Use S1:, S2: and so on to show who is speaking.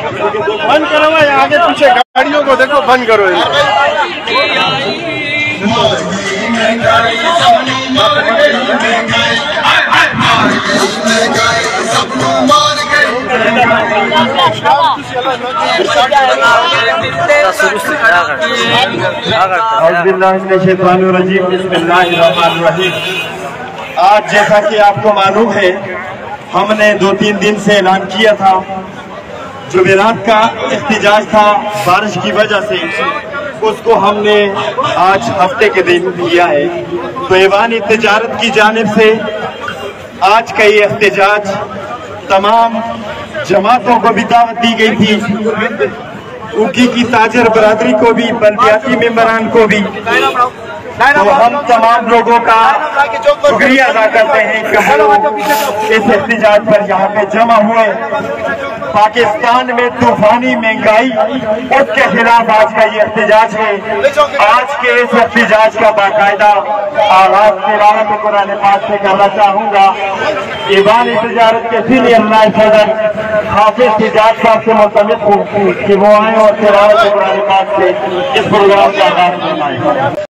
S1: बंद करो भाई, आगे पीछे गाड़ियों को देखो, बंद करो। आज जैसा कि आपको मालूम है, हमने 2-3 दिन से ऐलान किया था, जुमेरात का एहतजाज था बारिश की वजह से, उसको हमने आज हफ्ते के दिन किया है। तो ऐवान तिजारत की जानिब से आज का ये एहतजाज तमाम जमातों को भी दावत दी गई थी, उनकी की ताजर बरादरी को भी, बल्दियाती मेंबरान को भी। तो हम तमाम लोगों का शुक्रिया अदा करते हैं कि वो इस एहतजाज पर यहाँ पे जमा हुए। पाकिस्तान में तूफानी महंगाई, उसके खिलाफ आज का ये एहतजाज है। आज के इस एहतजाज का बाकायदा आगाज तिलावत कुरान पाक से करना चाहूँगा। ईवान तिजारत के सीनियर नायब सदर हाफिज तिजारत साहब से मुतमिद हूँ कि वो आए और तिलावत कुरान पाक से इस प्रोग्राम का आगाज करवाएं।